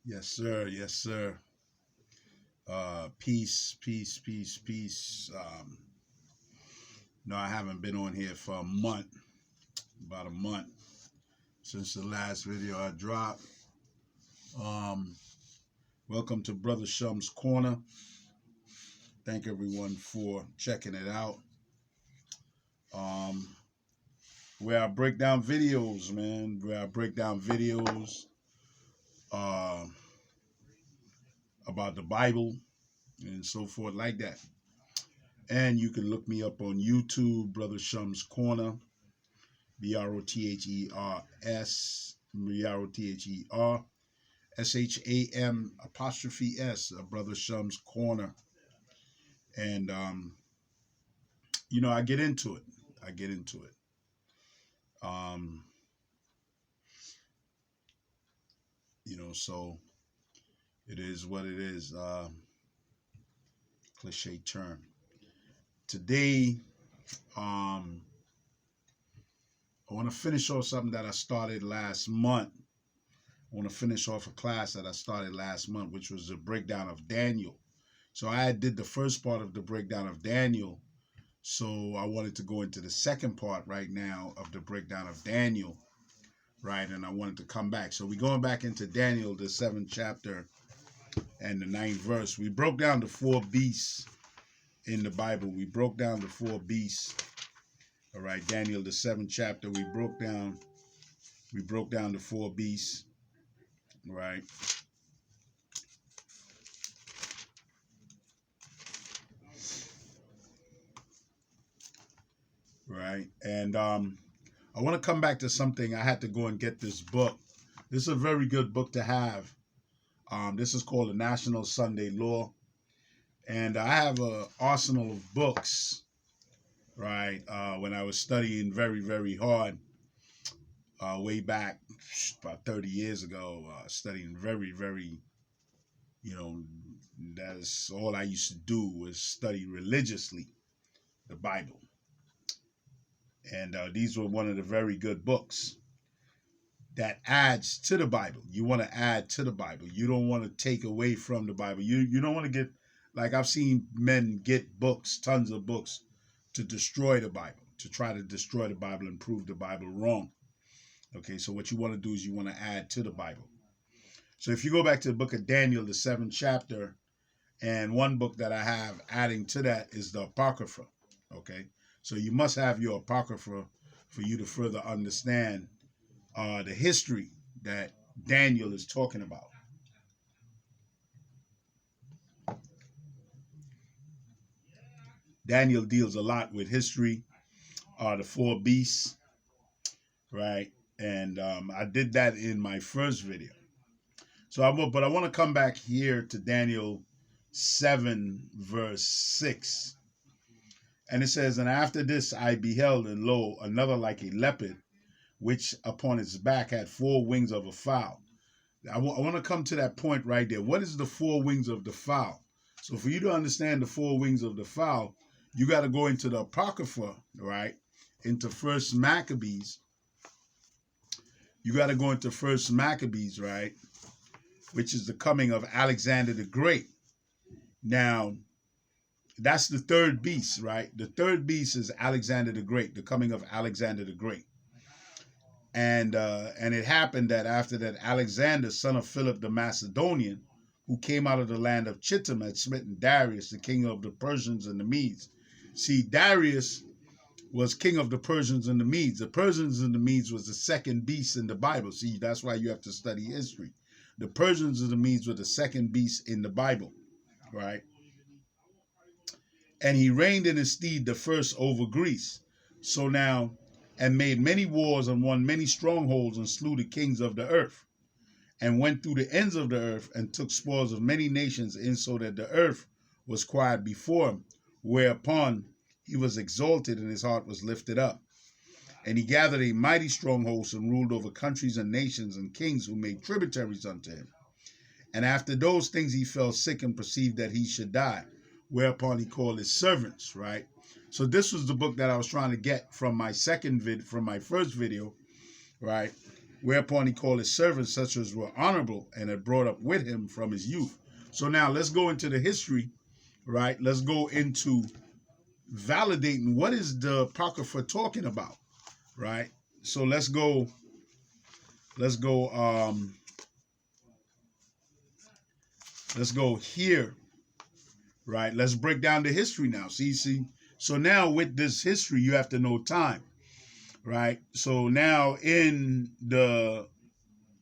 Yes, sir. Yes, sir. Peace, peace, peace, peace. No, I haven't been on here for a month, about a month since the last video I dropped. Um, Welcome to Brother Shum's Corner. Thank everyone for checking it out. Um, where I break down videos, man. Where I break down videos uh, about the Bible and so forth, like that. And you can look me up on YouTube, Brother Shum's Corner. Brothers, Brothers, Brother Shum's Corner. And, I get into it. I get into it. Um, so it is what it is. Cliche term. Today, I want to finish off something that I started last month. I want to finish off a class that I started last month, which was the breakdown of Daniel. So I did the first part of the breakdown of Daniel. So I wanted to go into the second part right now of the breakdown of Daniel, right? And I wanted to come back. So we're going back into Daniel, the 7th chapter and the 9th verse. We broke down the 4 beasts in the Bible. We broke down the 4 beasts. All right, Daniel, the 7th chapter, we broke down the 4 beasts, right? Right. And I want to come back to something. I had to go and get this book. This is a very good book to have. This is called the National Sunday Law. And I have an arsenal of books, right? When I was studying very, very hard, way back about 30 years ago, studying very, very, that's all I used to do was study religiously the Bible. And these were one of the very good books that adds to the Bible. You want to add to the Bible. You don't want to take away from the Bible. You don't want to get, like I've seen men get books, tons of books, to destroy the Bible, to try to destroy the Bible and prove the Bible wrong. Okay, so what you want to do is you want to add to the Bible. So if you go back to the book of Daniel, the 7th chapter, and one book that I have adding to that is the Apocrypha. Okay, so you must have your Apocrypha for you to further understand the history that Daniel is talking about. Daniel deals a lot with history, the 4 beasts, right? And I did that in my first video. So I want to come back here to Daniel 7 verse 6. And it says, "And after this I beheld, and lo, another like a leopard, which upon its back had 4 wings of a fowl." I want to come to that point right there. What is the 4 wings of the fowl? So for you to understand the 4 wings of the fowl, you got to go into the Apocrypha, right? Into First Maccabees. You got to go into First Maccabees, right? Which is the coming of Alexander the Great. Now, that's the 3rd beast, right? The 3rd beast is Alexander the Great, the coming of Alexander the Great. And it happened that after that, Alexander, son of Philip the Macedonian, who came out of the land of Chittim, had smitten Darius, the king of the Persians and the Medes. See, Darius was king of the Persians and the Medes. The Persians and the Medes was the 2nd beast in the Bible. See, that's why you have to study history. The Persians and the Medes were the 2nd beast in the Bible, right? And he reigned in his stead the first over Greece. So now, and made many wars and won many strongholds and slew the kings of the earth, and went through the ends of the earth and took spoils of many nations, in so that the earth was quiet before him, whereupon he was exalted and his heart was lifted up. And he gathered a mighty strong host and ruled over countries and nations and kings who made tributaries unto him. And after those things he fell sick and perceived that he should die, whereupon he called his servants, right? So this was the book that I was trying to get from my first video, right? Whereupon he called his servants, such as were honorable, and had brought up with him from his youth. So now let's go into the history, right? Let's go into validating what is the Apocrypha talking about, right? So let's go here, right? Let's break down the history now. See. So now with this history, you have to know time, right? So now in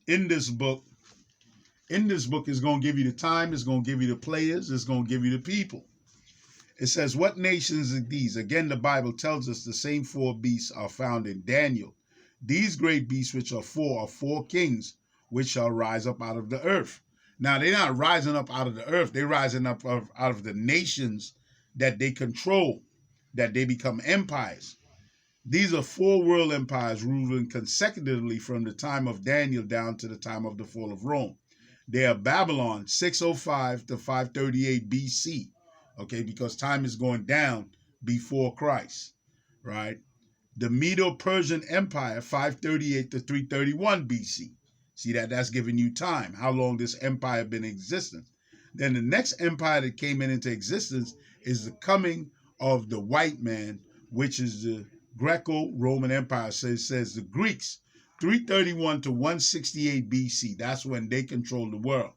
this book is going to give you the time, it's going to give you the players, it's going to give you the people. It says, what nations are these? Again, the Bible tells us the same four beasts are found in Daniel. These great beasts, which are four kings, which shall rise up out of the earth. Now, they're not rising up out of the earth. They're rising up out of the nations that they control, that they become empires. These are four world empires ruling consecutively from the time of Daniel down to the time of the fall of Rome. They are Babylon, 605 to 538 BC, okay, because time is going down before Christ, right? The Medo-Persian Empire, 538 to 331 BC. See that's giving you time, how long this empire been in existence. Then the next empire that came into existence is the coming of the white man, which is the Greco-Roman Empire. So it says the Greeks, 331 to 168 BC. That's when they control the world.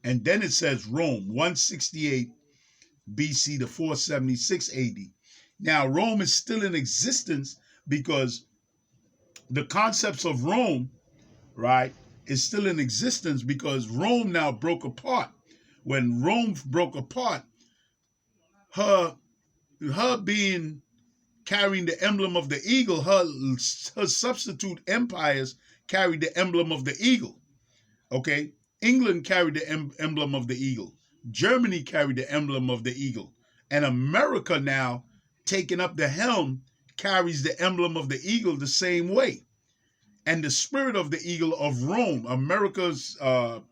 And then it says Rome, 168 BC to 476 AD. Now, Rome is still in existence because the concepts of Rome, right, is still in existence because Rome now broke apart. When Rome broke apart, her being carrying the emblem of the eagle, her substitute empires carried the emblem of the eagle. Okay? England carried the emblem of the eagle. Germany carried the emblem of the eagle. And America now, taking up the helm, carries the emblem of the eagle the same way. And the spirit of the eagle of Rome, America's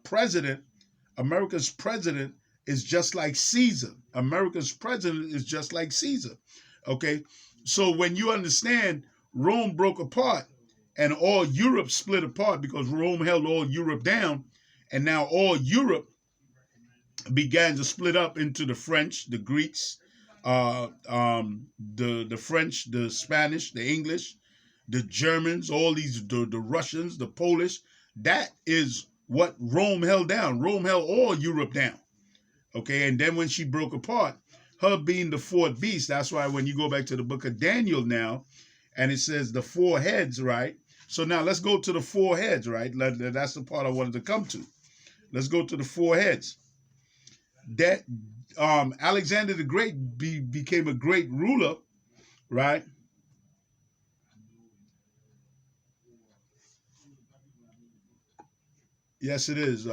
president is just like Caesar. America's president is just like Caesar. Okay? So when you understand Rome broke apart and all Europe split apart because Rome held all Europe down, and now all Europe began to split up into the French, the Greeks, the French, the Spanish, the English, the Germans, all these, the Russians, the Polish. That is what Rome held down. Rome held all Europe down. Okay, and then when she broke apart, her being the fourth beast, that's why when you go back to the book of Daniel now, and it says the four heads, right? So now let's go to the four heads, right? That's the part I wanted to come to. Let's go to the four heads. That Alexander the Great became a great ruler, right? Yes, it is.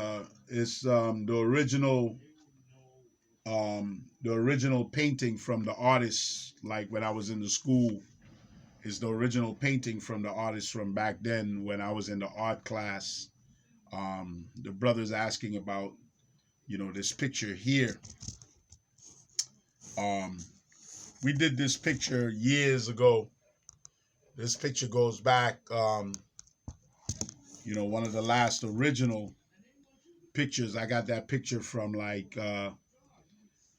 It's the original painting from the artist, like when I was in the school, is the original painting from the artist from back then when I was in the art class. The brother's asking about, this picture here. We did this picture years ago. This picture goes back, one of the last original pictures. I got that picture from like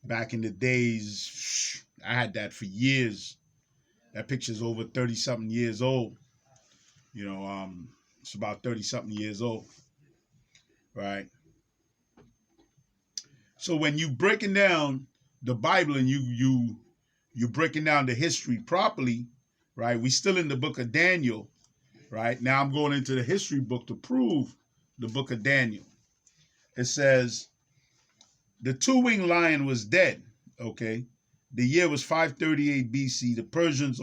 back in the days. I had that for years. That picture's over 30-something years old. It's about 30-something years old, right? So when you breaking down the Bible and you breaking down the history properly, right? We still in the book of Daniel, right? Now I'm going into the history book to prove the book of Daniel. It says, the two-winged lion was dead, okay? The year was 538 BC. The Persians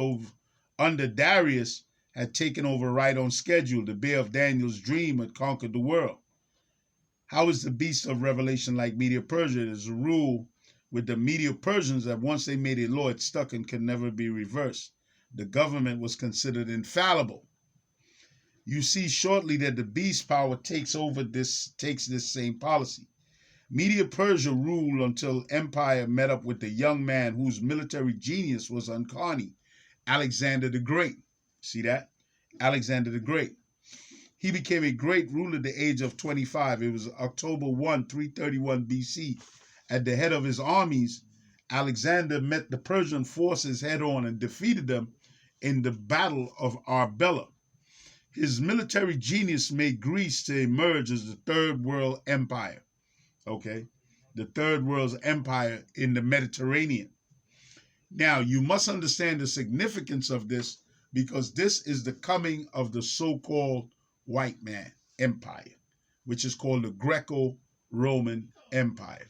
under Darius had taken over right on schedule. The bear of Daniel's dream had conquered the world. How is the beast of Revelation like Medo-Persia? It is a rule with the Medo-Persians that once they made a law, it stuck and can never be reversed. The government was considered infallible. You see shortly that the beast power takes this same policy. Medo-Persia ruled until empire met up with the young man whose military genius was uncanny Alexander the Great. See that? Alexander the Great. He became a great ruler at the age of 25. It was October 1, 331 BC. At the head of his armies, Alexander met the Persian forces head on and defeated them in the Battle of Arbela. His military genius made Greece to emerge as the Third World Empire. Okay? The Third World Empire in the Mediterranean. Now, you must understand the significance of this because this is the coming of the so-called white man empire, which is called the Greco-Roman Empire.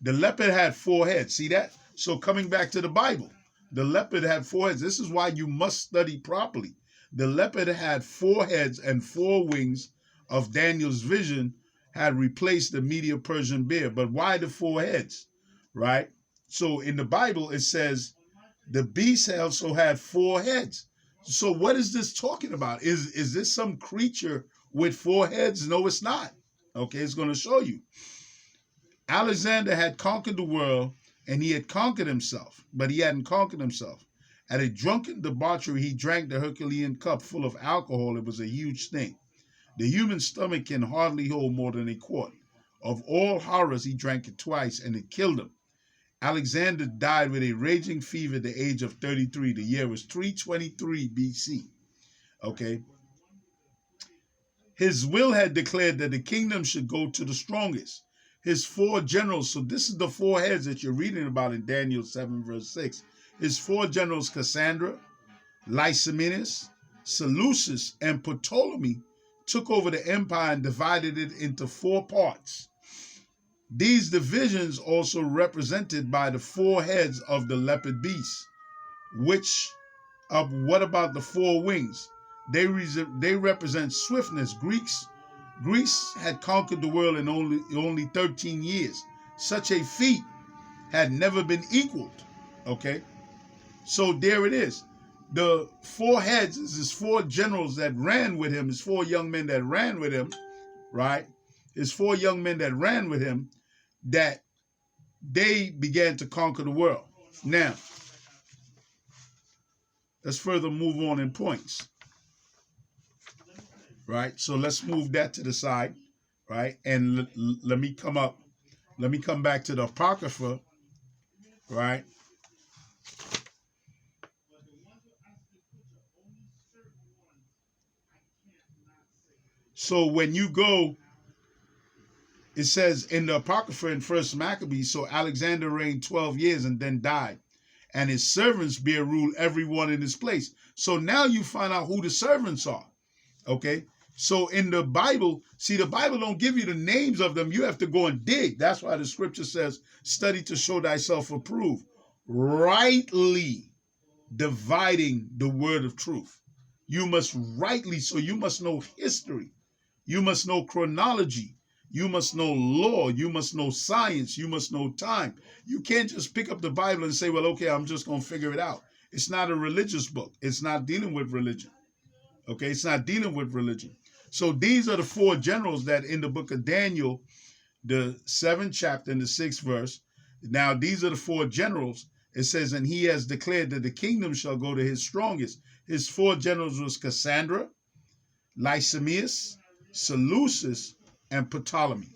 The leopard had 4 heads. See that? So coming back to the Bible, the leopard had 4 heads. This is why you must study properly. The leopard had 4 heads and 4 wings of Daniel's vision had replaced the Medo-Persian bear. But why the 4 heads? Right? So in the Bible, it says the beast also had 4 heads. So what is this talking about? Is this some creature with 4 heads? No, it's not. Okay, it's going to show you. Alexander had conquered the world and he had conquered himself, but he hadn't conquered himself. At a drunken debauchery, he drank the Herculean cup full of alcohol. It was a huge thing. The human stomach can hardly hold more than a quart. Of all horrors, he drank it twice and it killed him. Alexander died with a raging fever at the age of 33. The year was 323 BC. Okay. His will had declared that the kingdom should go to the strongest. His 4 generals, so this is the 4 heads that you're reading about in Daniel 7 verse 6. His 4 generals, Cassandra, Lysimachus, Seleucus, and Ptolemy, took over the empire and divided it into 4 parts. These divisions also represented by the 4 heads of the leopard beast, what about the 4 wings? They represent swiftness. Greece had conquered the world in only 13 years. Such a feat had never been equaled. Okay? So there it is. The 4 heads is his 4 generals that ran with him, his 4 young men that ran with him, right? His 4 young men that ran with him, that they began to conquer the world. Now, let's further move on in points. Right? So let's move that to the side, right? And let me come back to the Apocrypha, right? So when you go, it says in the Apocrypha in 1 Maccabees, so Alexander reigned 12 years and then died, and his servants bear rule, everyone in his place. So now you find out who the servants are, okay? So in the Bible, see, the Bible don't give you the names of them. You have to go and dig. That's why the scripture says, study to show thyself approved, rightly dividing the word of truth. You must rightly, so you must know history. You must know chronology. You must know law. You must know science. You must know time. You can't just pick up the Bible and say, well, okay, I'm just going to figure it out. It's not a religious book. It's not dealing with religion. Okay, it's not dealing with religion. So these are the 4 generals that in the book of Daniel, the 7th chapter and the 6th verse. Now, these are the 4 generals. It says, and he has declared that the kingdom shall go to his strongest. His 4 generals was Cassandra, Lysimachus, Seleucus, and Ptolemy.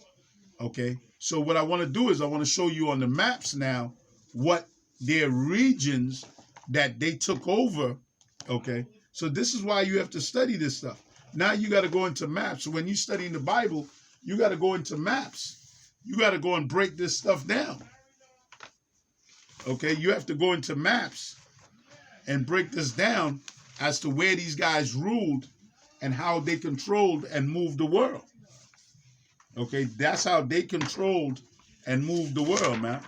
Okay, so what I want to do is I want to show you on the maps now what their regions that they took over. Okay, so this is why you have to study this stuff. Now you got to go into maps. So when you study in the Bible, you got to go into maps. You got to go and break this stuff down. Okay, you have to go into maps and break this down as to where these guys ruled and how they controlled and moved the world. Okay, that's how they controlled and moved the world, man.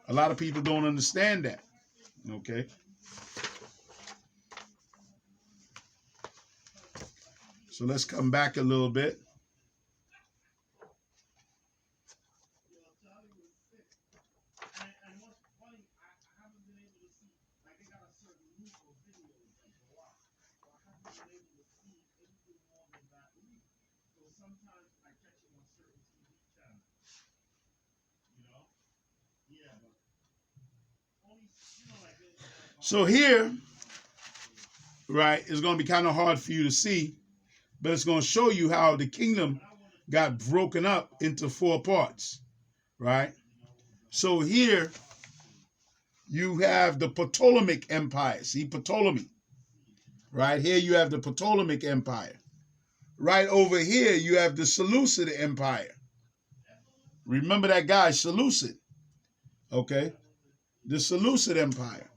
A lot of people don't understand that. Okay. So let's come back a little bit. So here, right, it's going to be kind of hard for you to see, but it's going to show you how the kingdom got broken up into 4 parts, right? So here you have the Ptolemaic Empire. See, Ptolemy. Right here you have the Ptolemaic Empire. Right over here you have the Seleucid Empire. Remember that guy, Seleucid. Okay? The Seleucid Empire.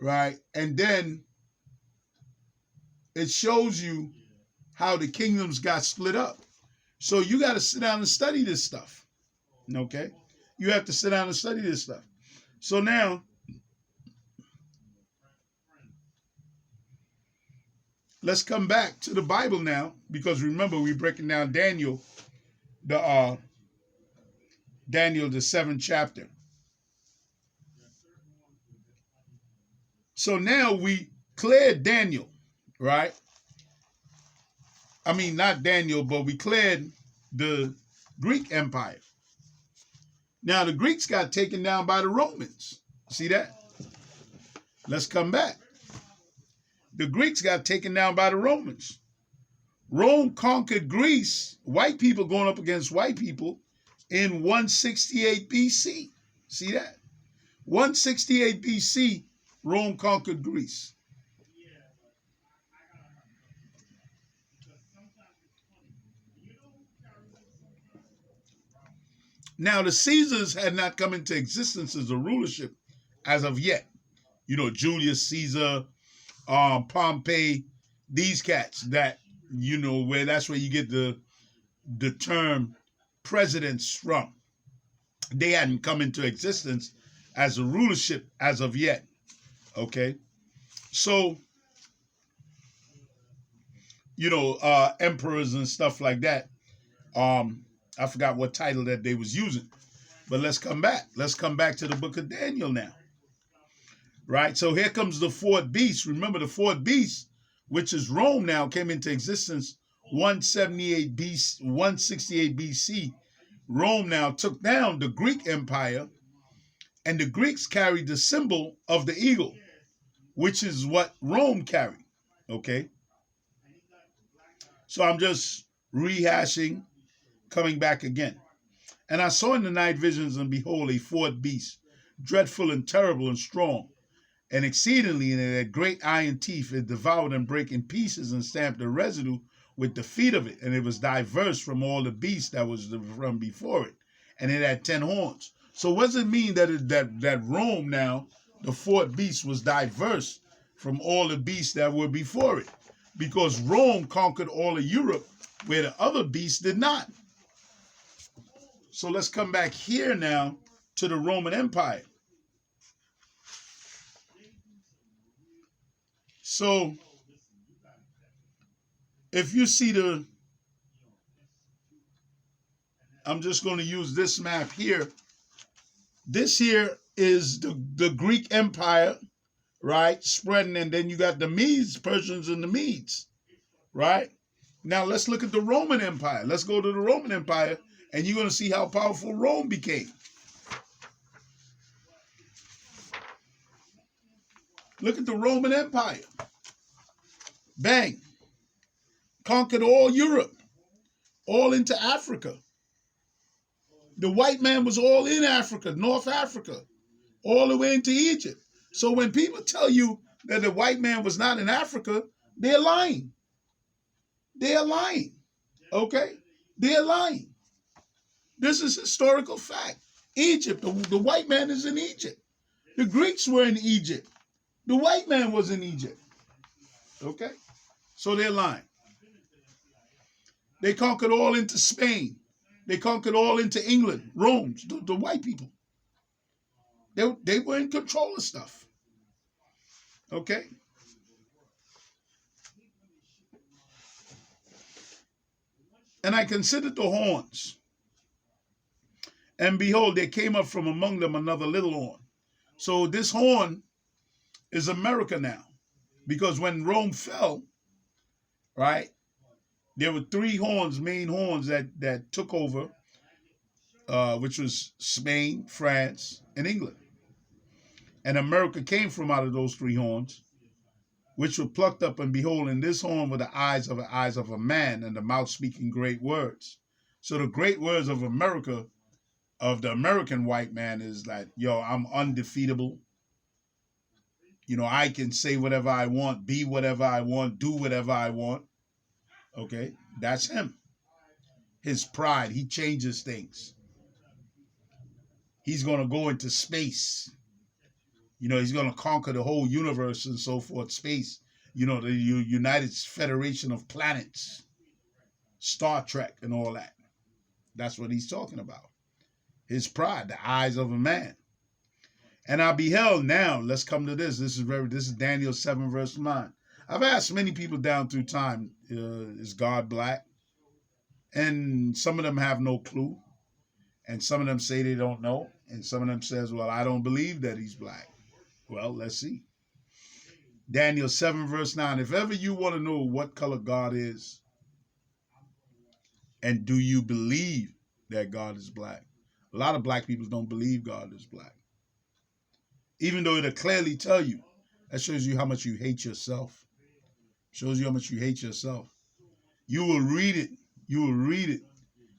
Right? And then it shows you how the kingdoms got split up. So you got to sit down and study this stuff. Okay? You have to sit down and study this stuff. So now, let's come back to the Bible now, because remember we're breaking down Daniel, the 7th chapter. So now we cleared Daniel, right? I mean, not Daniel, but we cleared the Greek Empire. Now the Greeks got taken down by the Romans. See that? Let's come back. The Greeks got taken down by the Romans. Rome conquered Greece, white people going up against white people, in 168 BC. See that? 168 BC, Rome conquered Greece. Now, the Caesars had not come into existence as a rulership as of yet. You know, Julius Caesar, Pompey, these cats that, you know, where that's where you get the term presidents from. They hadn't come into existence as a rulership as of yet. Okay? So, you know, emperors and stuff like that. I forgot what title that they was using. But let's come back. Let's come back to the book of Daniel now. Right? So here comes the 4th beast. Remember, the 4th beast, which is Rome now, came into existence 168 BC. Rome now took down the Greek Empire, and the Greeks carried the symbol of the eagle, which is what Rome carried. Okay? So I'm just rehashing, coming back again. And I saw in the night visions, and behold, a 4th beast, dreadful and terrible and strong, and exceedingly, and it had great iron teeth. It devoured and brake in pieces and stamped the residue with the feet of it. And it was diverse from all the beasts that was from before it. And it had 10 horns. So what does it mean that Rome now, the 4th beast, was diverse from all the beasts that were before it? Because Rome conquered all of Europe, where the other beasts did not. So let's come back here now to the Roman Empire. So if you see I'm just going to use this map here. This here is the Greek Empire, right? Spreading, and then you got the Medes, Persians and the Medes, right? Now let's look at the Roman Empire. Let's go to the Roman Empire, and you're going to see how powerful Rome became. Look at the Roman Empire. Bang. Conquered all Europe, all into Africa. The white man was all in Africa, North Africa, all the way into Egypt. So when people tell you that the white man was not in Africa, they're lying. They're lying. Okay? They're lying. This is historical fact. Egypt, the white man is in Egypt. The Greeks were in Egypt. The white man was in Egypt. Okay? So they're lying. They conquered all into Spain. They conquered all into England, Rome, the white people. They were in control of stuff. Okay? And I considered the horns. And behold, there came up from among them another little horn. So this horn is America now. Because when Rome fell, right, there were 3 horns, main horns that took over, which was Spain, France, and England. And America came from out of those three horns, which were plucked up, and behold, in this horn were the eyes of a man, and the mouth speaking great words. So the great words of America, of the American white man, is like, yo, I'm undefeatable. I can say whatever I want, be whatever I want, do whatever I want. Okay, that's him. His pride, he changes things. He's going to go into space. He's going to conquer the whole universe and so forth, space. The United Federation of Planets, Star Trek and all that. That's what he's talking about. His pride, the eyes of a man. And I beheld, now, let's come to this. This is Daniel 7, verse 9. I've asked many people down through time, is God black? And some of them have no clue. And some of them say they don't know. And some of them says, well, I don't believe that he's black. Well, let's see. Daniel 7, verse 9. If ever you want to know what color God is, and do you believe that God is black? A lot of black people don't believe God is black. Even though it'll clearly tell you. That shows you how much you hate yourself. Shows you how much you hate yourself. You will read it. You will read it.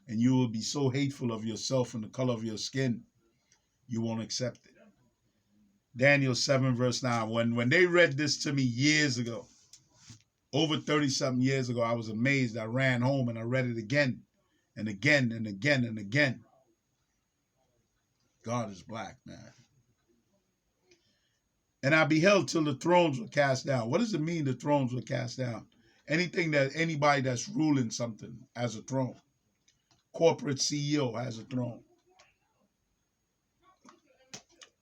And you will be so hateful of yourself and the color of your skin, you won't accept it. Daniel 7, verse 9. When they read this to me years ago, over 30-something years ago, I was amazed. I ran home and I read it again and again and again and again. God is black, man. And I beheld till the thrones were cast down. What does it mean the thrones were cast down? Anybody that's ruling something has a throne. Corporate CEO has a throne.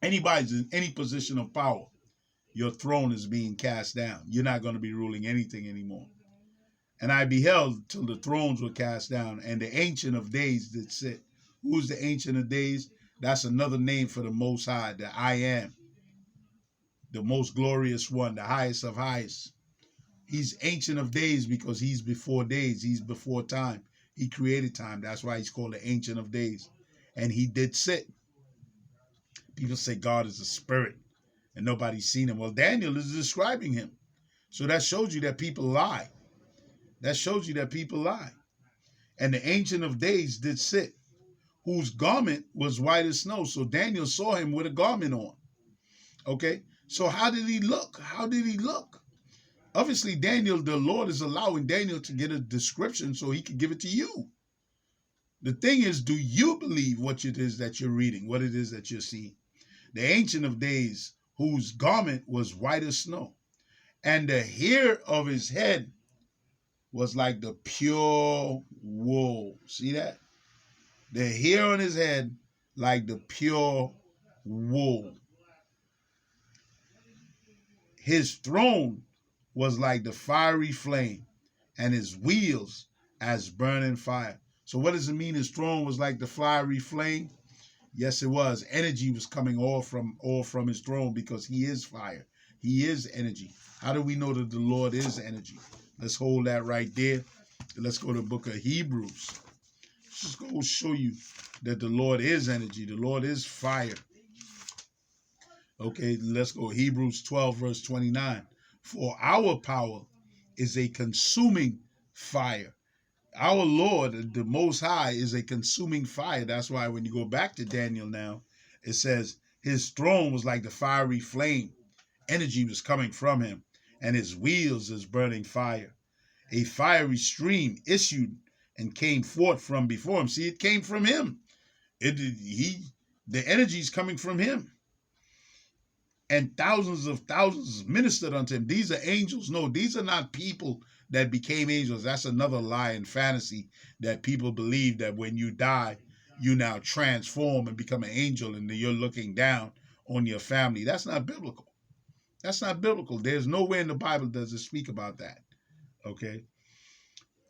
Anybody's in any position of power, your throne is being cast down. You're not going to be ruling anything anymore. And I beheld till the thrones were cast down, and the Ancient of Days did sit. Who's the Ancient of Days? That's another name for the Most High, the I Am. The most glorious one, the highest of highest. He's Ancient of Days because he's before days. He's before time. He created time. That's why he's called the Ancient of Days. And he did sit. People say God is a spirit and nobody's seen him. Well, Daniel is describing him. So that shows you that people lie. That shows you that people lie. And the Ancient of Days did sit, whose garment was white as snow. So Daniel saw him with a garment on. Okay? So how did he look? How did he look? Obviously, Daniel, the Lord is allowing Daniel to get a description so he can give it to you. The thing is, do you believe what it is that you're reading, what it is that you're seeing? The Ancient of Days, whose garment was white as snow, and the hair of his head was like the pure wool. See that? The hair on his head like the pure wool. His throne was like the fiery flame, and his wheels as burning fire. So what does it mean his throne was like the fiery flame? Yes, it was. Energy was coming all from his throne because he is fire. He is energy. How do we know that the Lord is energy? Let's hold that right there. Let's go to the book of Hebrews. Just go show you that the Lord is energy. The Lord is fire. Okay, let's go. Hebrews 12, verse 29. For our power is a consuming fire. Our Lord, the Most High, is a consuming fire. That's why when you go back to Daniel now, it says his throne was like the fiery flame. Energy was coming from him, and his wheels is burning fire. A fiery stream issued and came forth from before him. See, it came from him. The energy is coming from him. And thousands of thousands ministered unto him. These are angels. No, these are not people that became angels. That's another lie and fantasy that people believe that when you die, you now transform and become an angel and you're looking down on your family. That's not biblical. That's not biblical. There's nowhere in the Bible does it speak about that. Okay?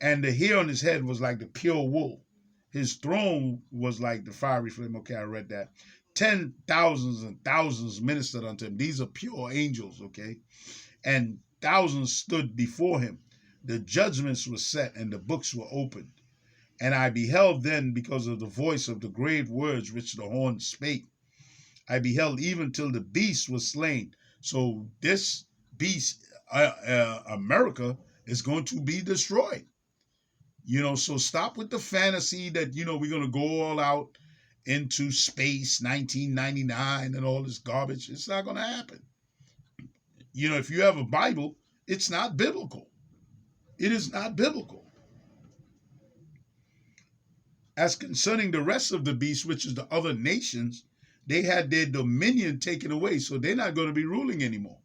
And the hair on his head was like the pure wool. His throne was like the fiery flame. Okay, I read that. 10,000s and thousands ministered unto him. These are pure angels, okay? And thousands stood before him. The judgments were set and the books were opened. And I beheld then, because of the voice of the great words which the horn spake, I beheld even till the beast was slain. So this beast, America, is going to be destroyed. So stop with the fantasy that, we're going to go all out into space 1999 and all this garbage. It's not going to happen. If you have a Bible, it's not biblical. It is not biblical. As concerning the rest of the beasts, which is the other nations, they had their dominion taken away, so they're not going to be ruling anymore.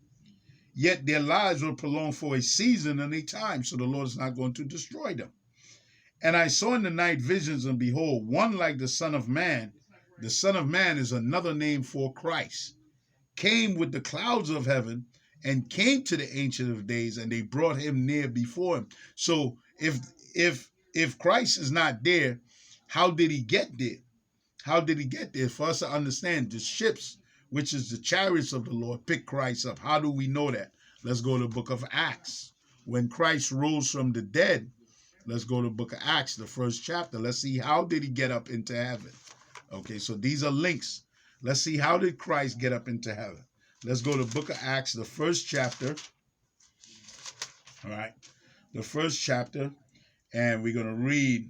Yet their lives were prolonged for a season and a time, so the Lord is not going to destroy them. And I saw in the night visions, and behold, one like the Son of Man. The Son of Man is another name for Christ. Came with the clouds of heaven and came to the Ancient of Days, and they brought him near before him. So if Christ is not there, how did he get there? How did he get there? For us to understand, the ships, which is the chariots of the Lord, picked Christ up. How do we know that? Let's go to the book of Acts. When Christ rose from the dead, let's go to the book of Acts, the 1st chapter. Let's see, how did he get up into heaven? Okay, so these are links. Let's see, how did Christ get up into heaven? Let's go to the book of Acts, the 1st chapter. All right, the 1st chapter, and we're going to read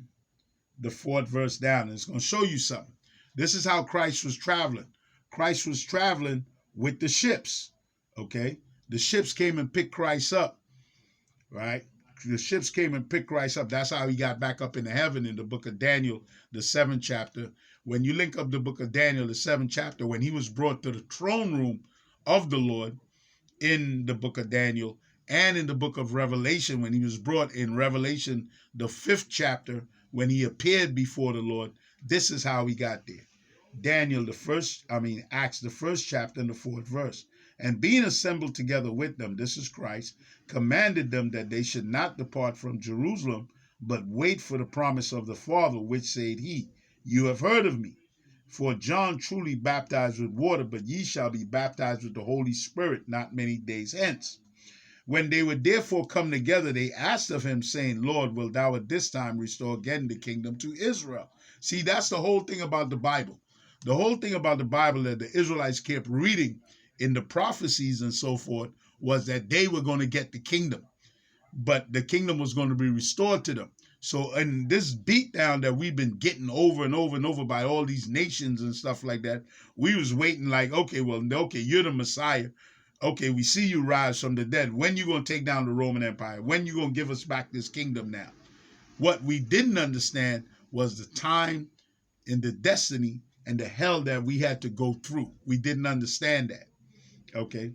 the 4th verse down. And it's going to show you something. This is how Christ was traveling. Christ was traveling with the ships. Okay, the ships came and picked Christ up. Right, the ships came and picked Christ up. That's how he got back up into heaven in the book of Daniel, the 7th chapter. When you link up the book of Daniel, the 7th chapter, when he was brought to the throne room of the Lord in the book of Daniel, and in the book of Revelation, when he was brought in Revelation, the 5th chapter, when he appeared before the Lord, this is how he got there. Acts, the 1st chapter and the 4th verse. And being assembled together with them, this is Christ, commanded them that they should not depart from Jerusalem, but wait for the promise of the Father, which said he, you have heard of me. For John truly baptized with water, but ye shall be baptized with the Holy Spirit not many days hence. When they were therefore come together, they asked of him, saying, Lord, wilt thou at this time restore again the kingdom to Israel? See, that's the whole thing about the Bible. The whole thing about the Bible that the Israelites kept reading in the prophecies and so forth was that they were going to get the kingdom, but the kingdom was going to be restored to them. So in this beatdown that we've been getting over and over and over by all these nations and stuff like that, we was waiting like, okay, you're the Messiah. Okay, we see you rise from the dead. When you going to take down the Roman Empire? When you going to give us back this kingdom now? What we didn't understand was the time and the destiny and the hell that we had to go through. We didn't understand that. Okay.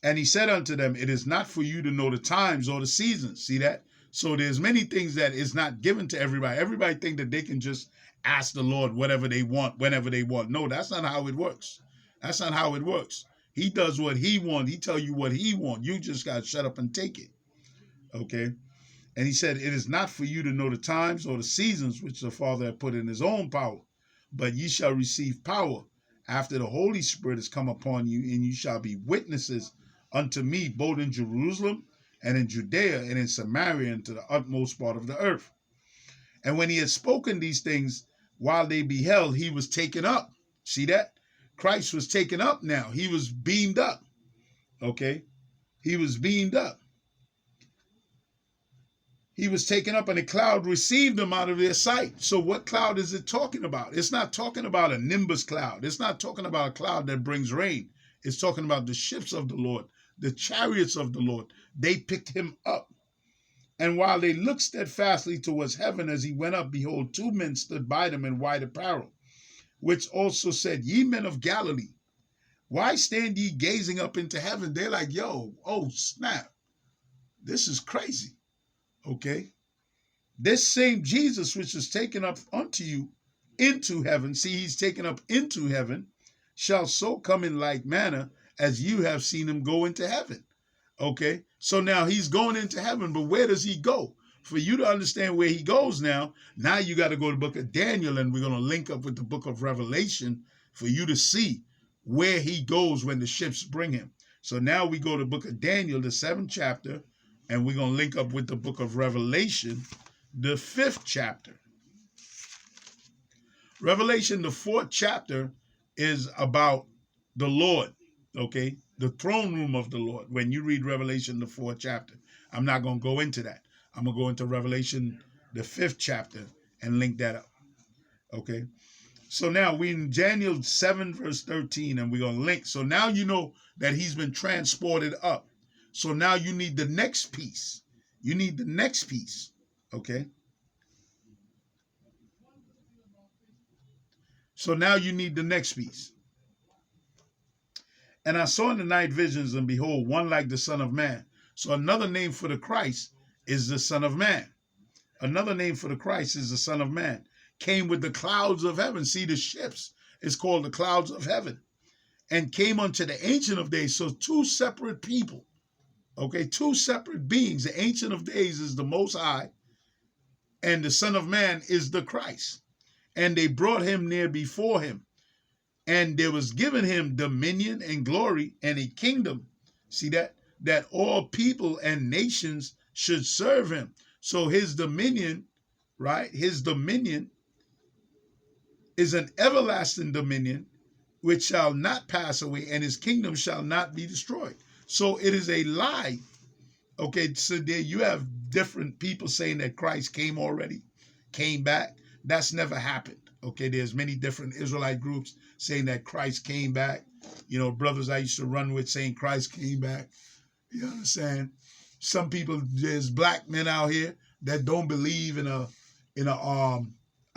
And he said unto them, it is not for you to know the times or the seasons. See that? So there's many things that is not given to everybody. Everybody think that they can just ask the Lord whatever they want, whenever they want. No, that's not how it works. That's not how it works. He does what he wants. He tell you what he wants. You just got to shut up and take it. Okay. And he said, it is not for you to know the times or the seasons which the Father had put in his own power, but ye shall receive power after the Holy Spirit has come upon you, and you shall be witnesses unto me, both in Jerusalem and in Judea and in Samaria and to the utmost part of the earth. And when he had spoken these things, while they beheld, he was taken up. See that? Christ was taken up now. He was beamed up. Okay? He was beamed up. He was taken up, and a cloud received him out of their sight. So what cloud is it talking about? It's not talking about a nimbus cloud. It's not talking about a cloud that brings rain. It's talking about the ships of the Lord, the chariots of the Lord. They picked him up. And while they looked steadfastly towards heaven as he went up, behold, 2 men stood by them in white apparel, which also said, ye men of Galilee, why stand ye gazing up into heaven? They're like, yo, oh, snap. This is crazy. Okay. This same Jesus, which is taken up unto you into heaven, see, he's taken up into heaven, shall so come in like manner as you have seen him go into heaven. Okay. So now he's going into heaven, but where does he go? For you to understand where he goes now you got to go to the book of Daniel, and we're going to link up with the book of Revelation for you to see where he goes when the ships bring him. So now we go to the book of Daniel, the 7th chapter, and we're going to link up with the book of Revelation, the 5th chapter. Revelation, the 4th chapter, is about the Lord, okay? The throne room of the Lord. When you read Revelation, the 4th chapter, I'm not going to go into that. I'm going to go into Revelation, the 5th chapter, and link that up, okay? So now we in Daniel 7, verse 13, and we're going to link. So now you know that he's been transported up. So now you need the next piece. You need the next piece, okay? So now you need the next piece. And I saw in the night visions, and behold, one like the Son of Man. So another name for the Christ is the Son of Man. Another name for the Christ is the Son of Man. Came with the clouds of heaven. See, the ships is called the clouds of heaven. And came unto the Ancient of Days. So two separate people. Okay, two separate beings. The Ancient of Days is the Most High. And the Son of Man is the Christ. And they brought him near before him. And there was given him dominion and glory and a kingdom. See that? That all people and nations should serve him. So his dominion, right? His dominion is an everlasting dominion which shall not pass away, and his kingdom shall not be destroyed. So it is a lie. Okay, so there you have different people saying that Christ came already, came back. That's never happened. Okay, there's many different Israelite groups saying that Christ came back. You know, brothers I used to run with saying Christ came back. You understand? Some people, there's black men out here that don't believe in a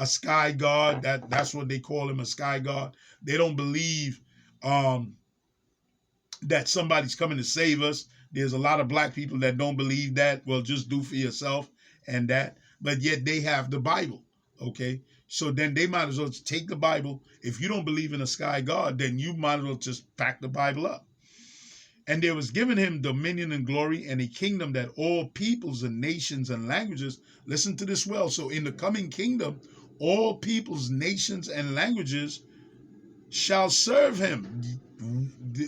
sky god. That's what they call him, a sky god. They don't believe that somebody's coming to save us. There's a lot of black people that don't believe that. Well, just do for yourself and that. But yet they have the Bible. Okay, so then they might as well take the Bible. If you don't believe in a sky god, then you might as well just pack the Bible up. And there was given him dominion and glory and a kingdom that all peoples and nations and languages, listen to this well. So in the coming kingdom, all peoples, nations, and languages shall serve him.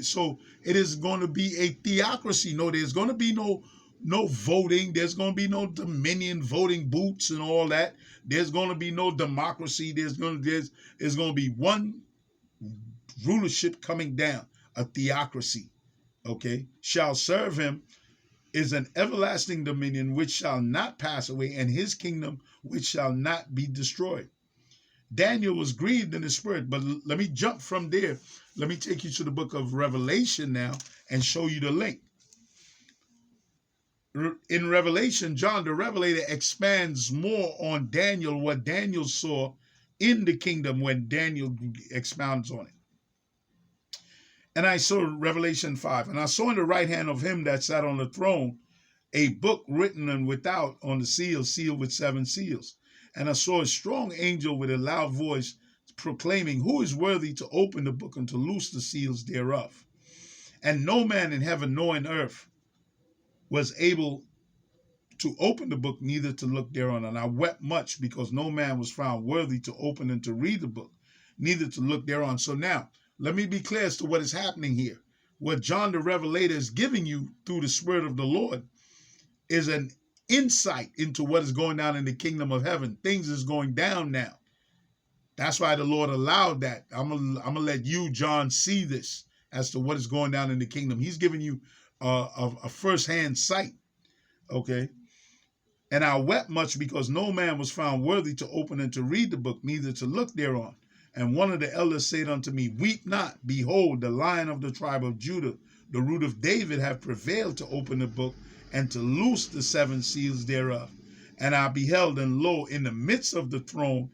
So it is going to be a theocracy. No, there's going to be no voting. There's going to be no dominion voting booths and all that. There's going to be no democracy. There's going to be one rulership coming down, a theocracy. Okay, shall serve him is an everlasting dominion which shall not pass away, and his kingdom which shall not be destroyed. Daniel was grieved in his spirit, but let me jump from there. Let me take you to the book of Revelation now and show you the link. In Revelation, John the Revelator expands more on Daniel, what Daniel saw in the kingdom when Daniel expounds on it. And I saw Revelation 5, and I saw in the right hand of him that sat on the throne a book written and without on the seal, sealed with 7 seals. And I saw a strong angel with a loud voice proclaiming, who is worthy to open the book and to loose the seals thereof? And no man in heaven nor in earth was able to open the book, neither to look thereon. And I wept much because no man was found worthy to open and to read the book, neither to look thereon. So now, let me be clear as to what is happening here. What John the Revelator is giving you through the Spirit of the Lord is an insight into what is going down in the kingdom of heaven. Things is going down now. That's why the Lord allowed that. I'm gonna let you, John, see this as to what is going down in the kingdom. He's giving you a first-hand sight, okay? And I wept much because no man was found worthy to open and to read the book, neither to look thereon. And one of the elders said unto me, weep not, behold, the Lion of the tribe of Judah, the root of David, have prevailed to open the book and to loose the 7 seals thereof. And I beheld, and lo, in the midst of the throne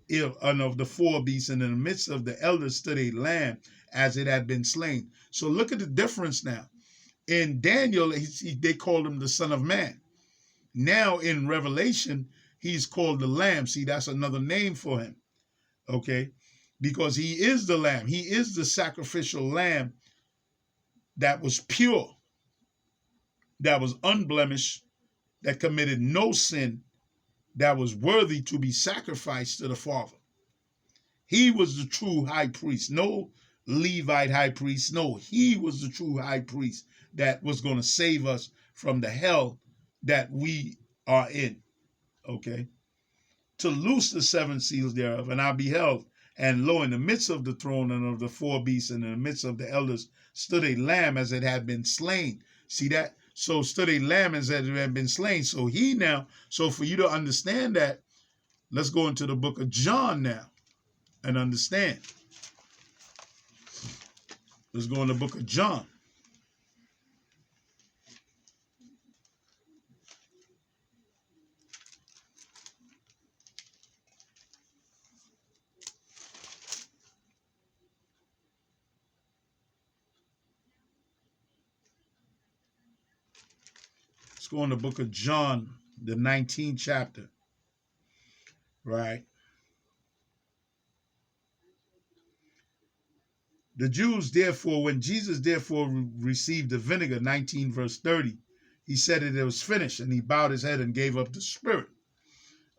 and of the 4 beasts, and in the midst of the elders stood a lamb as it had been slain. So look at the difference now. In Daniel, they called him the Son of Man. Now in Revelation, he's called the Lamb. See, that's another name for him, okay? Because he is the Lamb. He is the sacrificial lamb that was pure, that was unblemished, that committed no sin, that was worthy to be sacrificed to the Father. He was the true high priest. No Levite high priest. No, he was the true high priest that was going to save us from the hell that we are in, okay? To loose the 7 seals thereof. And I beheld, And lo, in the midst of the throne and of the four beasts and in the midst of the elders stood a lamb as it had been slain. See that? So stood a lamb as it had been slain. So so for you to understand that, let's go into the book of John now and understand. Let's go in the book of John. Let's go in the book of John, the 19th chapter, right? The Jews, therefore, when Jesus therefore received the vinegar, 19 verse 30, he said that it was finished, and he bowed his head and gave up the spirit.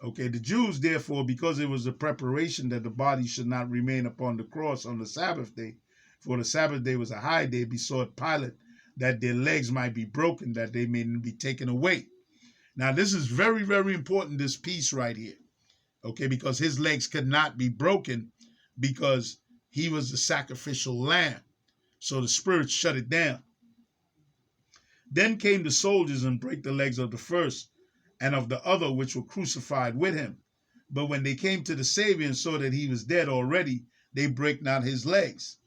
Okay, the Jews, therefore, because it was a preparation that the body should not remain upon the cross on the Sabbath day, for the Sabbath day was a high day, besought Pilate that their legs might be broken, that they may be taken away. Now, this is very, very important, this piece right here, okay, because his legs could not be broken because he was the sacrificial lamb. So the spirit shut it down. Then came the soldiers and brake the legs of the first and of the other which were crucified with him. But when they came to the Savior and saw that he was dead already, they brake not his legs.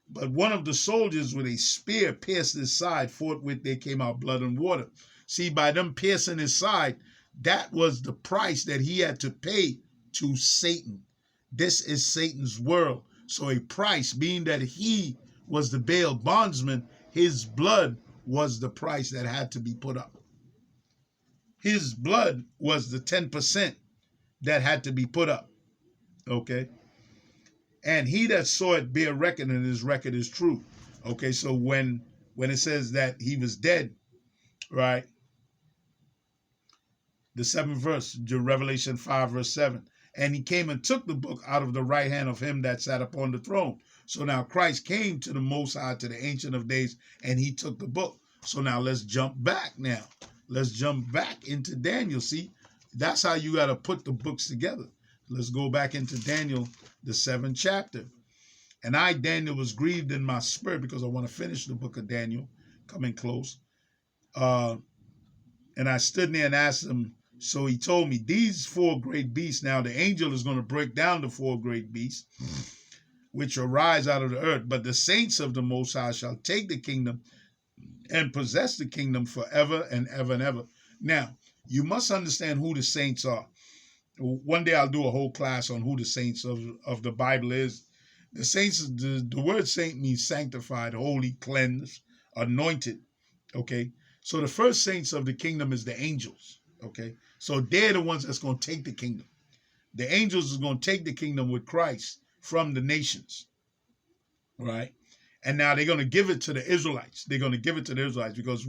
But one of the soldiers with a spear pierced his side, forthwith there came out blood and water. See, by them piercing his side, that was the price that he had to pay to Satan. This is Satan's world. So a price, being that he was the Baal bondsman, his blood was the price that had to be put up. His blood was the 10% that had to be put up. Okay? And he that saw it bear record, and his record is true. Okay, so when it says that he was dead, right? The 7th verse, Revelation 5, verse 7. And he came and took the book out of the right hand of him that sat upon the throne. So now Christ came to the Most High, to the Ancient of Days, and he took the book. So now let's jump back now. Let's jump back into Daniel. See, that's how you got to put the books together. Let's go back into Daniel, the 7th chapter. And I, Daniel, was grieved in my spirit because I want to finish the book of Daniel, coming close. And I stood there and asked him, so he told me, these four great beasts, now the angel is going to break down the four great beasts, which arise out of the earth. But the saints of the Most High shall take the kingdom and possess the kingdom forever and ever and ever. Now, you must understand who the saints are. One day I'll do a whole class on who the saints of the Bible is. The saints, the word saint means sanctified, holy, cleansed, anointed. Okay, so the first saints of the kingdom is the angels. Okay, so they're the ones that's going to take the kingdom. The angels is going to take the kingdom with Christ from the nations, right? And now they're going to give it to the Israelites. They're going to give it to the Israelites because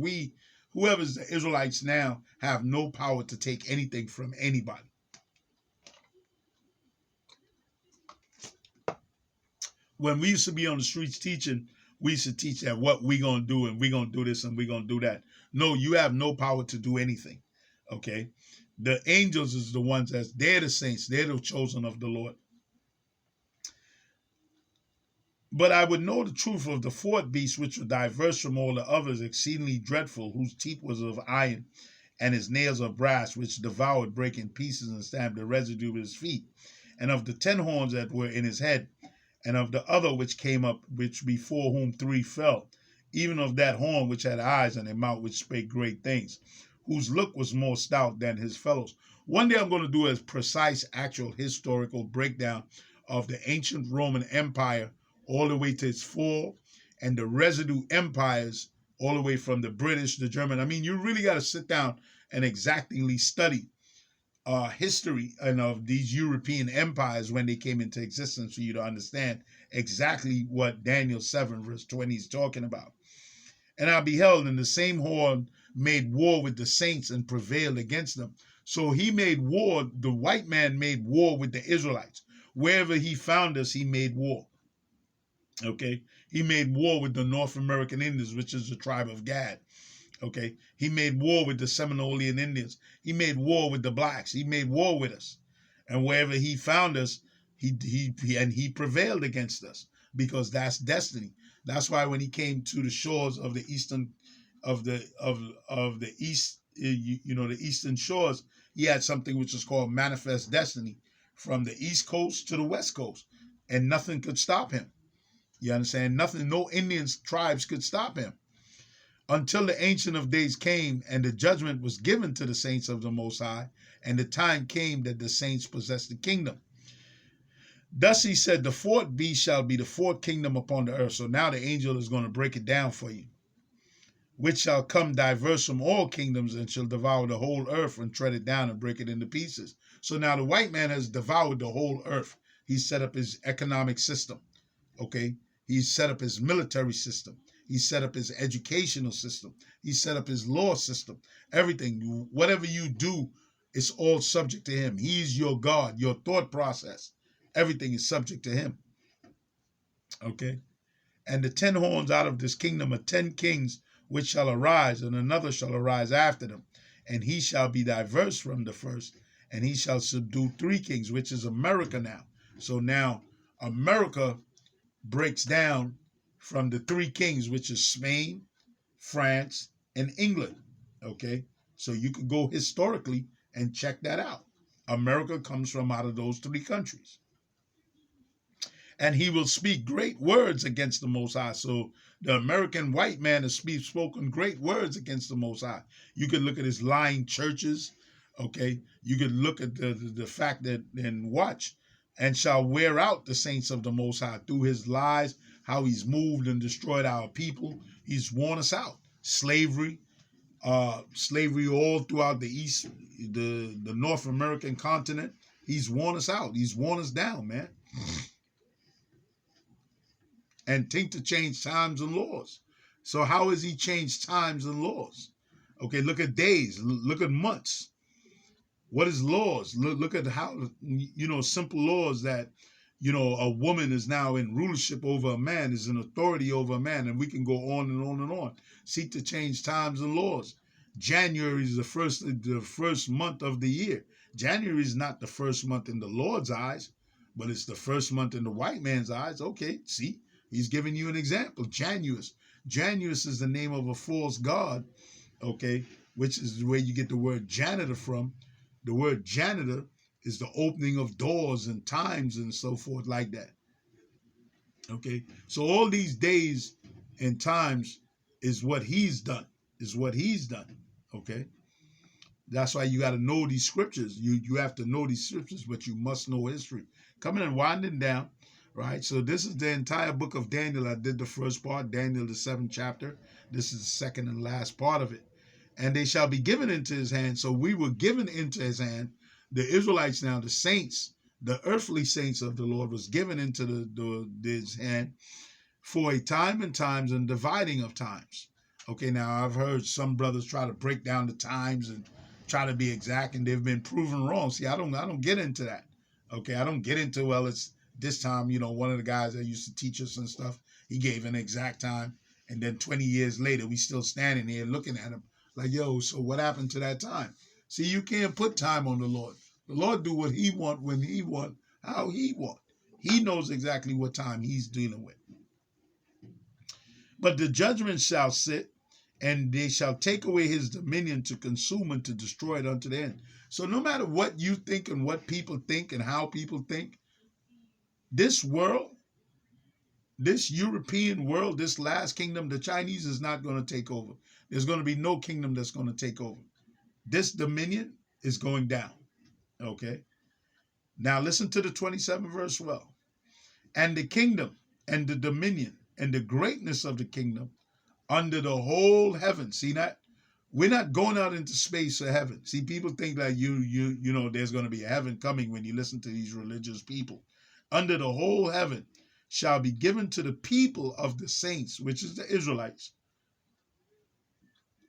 whoever's the Israelites now, have no power to take anything from anybody. When we used to be on the streets teaching, we used to teach that what we going to do and we going to do this and we going to do that. No, you have no power to do anything. Okay, the angels is the ones they're the saints, they're the chosen of the Lord. But I would know the truth of the fourth beast, which were diverse from all the others, exceedingly dreadful, whose teeth was of iron, and his nails of brass, which devoured, brake in pieces, and stamped the residue with his feet. And of the 10 horns that were in his head, and of the other which came up, which before whom 3 fell, even of that horn which had eyes and a mouth which spake great things, whose look was more stout than his fellows. One day I'm going to do a precise, actual historical breakdown of the ancient Roman Empire all the way to its fall, and the residue empires all the way from the British, the German. I mean, you really got to sit down and exactingly study history and of these European empires when they came into existence for you to understand exactly what Daniel 7 verse 20 is talking about. And I beheld, and the same horn made war with the saints and prevailed against them. So he made war, the white man made war with the Israelites. Wherever he found us, he made war. Okay, he made war with the North American Indians, which is the tribe of Gad. Okay, he made war with the Seminolean Indians. He made war with the blacks. He made war with us. And wherever he found us, He prevailed against us, because that's destiny. That's why when he came to the shores of the eastern of the east, the eastern shores, he had something which is called manifest destiny, from the east coast to the west coast, and nothing could stop him. You understand? Nothing, no Indian tribes could stop him, until the Ancient of Days came, and the judgment was given to the saints of the Most High, and the time came that the saints possessed the kingdom. Thus he said, the fourth beast shall be the fourth kingdom upon the earth. So now the angel is going to break it down for you. Which shall come diverse from all kingdoms, and shall devour the whole earth, and tread it down and break it into pieces. So now the white man has devoured the whole earth. He's set up his economic system. Okay. He's set up his military system. He set up his educational system. He set up his law system. Everything, whatever you do, it's all subject to him. He's your God, your thought process. Everything is subject to him. Okay. And the 10 horns out of this kingdom are 10 kings which shall arise, and another shall arise after them. And he shall be diverse from the first, and he shall subdue 3 kings, which is America now. So now America breaks down from the 3 kings, which is Spain, France, and England. Okay, so you could go historically and check that out. America comes from out of those 3 countries. And he will speak great words against the Most High. So the American white man has spoken great words against the Most High. You could look at his lying churches. Okay, you could look at the fact that, and watch, and shall wear out the saints of the Most High through his lies, how he's moved and destroyed our people. He's worn us out. Slavery all throughout the East, the North American continent. He's worn us out. He's worn us down, man. And think to change times and laws. So how has he changed times and laws? Okay, look at days. Look at months. What is laws? Look at how, simple laws that, a woman is now in rulership over a man, is in authority over a man, and we can go on and on and on. Seek to change times and laws. January is the first month of the year. January is not the first month in the Lord's eyes, but it's the first month in the white man's eyes. Okay, see, he's giving you an example. Janus. Janus is the name of a false god, okay, which is where you get the word janitor from. The word janitor is the opening of doors and times and so forth like that. Okay, so all these days and times is what he's done, okay? That's why you got to know these scriptures. You have to know these scriptures, but you must know history. Coming and winding down, right? So this is the entire book of Daniel. I did the first part, Daniel, the 7th chapter. This is the second and last part of it. And they shall be given into his hand. So we were given into his hand. The Israelites now, the saints, the earthly saints of the Lord was given into his hand for a time and times and dividing of times. Okay, now I've heard some brothers try to break down the times and try to be exact, and they've been proven wrong. See, I don't get into that. Okay, I don't get into, well, it's this time, one of the guys that used to teach us and stuff, he gave an exact time, and then 20 years later, we still standing here looking at him like, yo, so what happened to that time? See, you can't put time on the Lord. The Lord do what he want, when he want, how he want. He knows exactly what time he's dealing with. But the judgment shall sit, and they shall take away his dominion to consume and to destroy it unto the end. So no matter what you think and what people think and how people think, this world, this European world, this last kingdom, the Chinese is not going to take over. There's going to be no kingdom that's going to take over. This dominion is going down. Okay. Now listen to the 27th verse well. And the kingdom and the dominion and the greatness of the kingdom under the whole heaven. See that? We're not going out into space or heaven. See, people think that there's going to be a heaven coming when you listen to these religious people. Under the whole heaven shall be given to the people of the saints, which is the Israelites,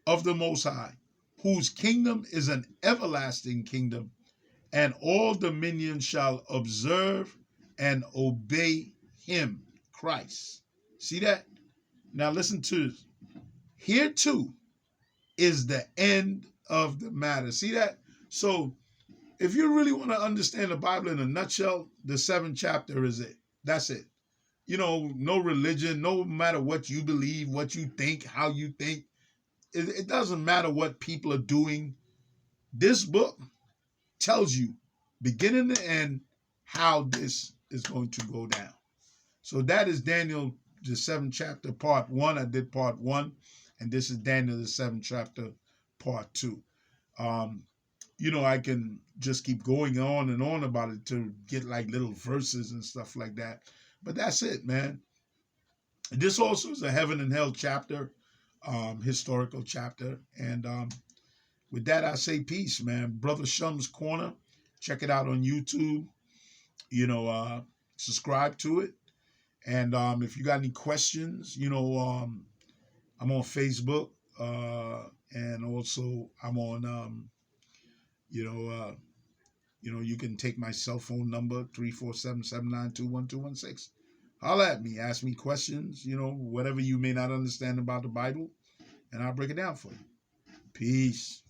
of the Most High, whose kingdom is an everlasting kingdom, and all dominion shall observe and obey him, Christ. See that? Now listen to this. Here too is the end of the matter. See that? So If you really want to understand the Bible in a nutshell, the 7th chapter is it. That's it. You know, no religion, no matter what you believe, what you think, how you think. It doesn't matter what people are doing. This book tells you, beginning to end, how this is going to go down. So that is Daniel, the 7th chapter, part 1. I did part 1, and this is Daniel, the 7th chapter, part 2. You know, I can just keep going on and on about it to get like little verses and stuff like that. But that's it, man. This also is a heaven and hell chapter, historical chapter. And with that, I say peace, man. Brother Shum's Corner. Check it out on YouTube. You know, subscribe to it. And if you got any questions, you know, I'm on Facebook. And also I'm on, you can take my cell phone number, 347-792-1216. Holla at me, ask me questions, you know, whatever you may not understand about the Bible, and I'll break it down for you. Peace.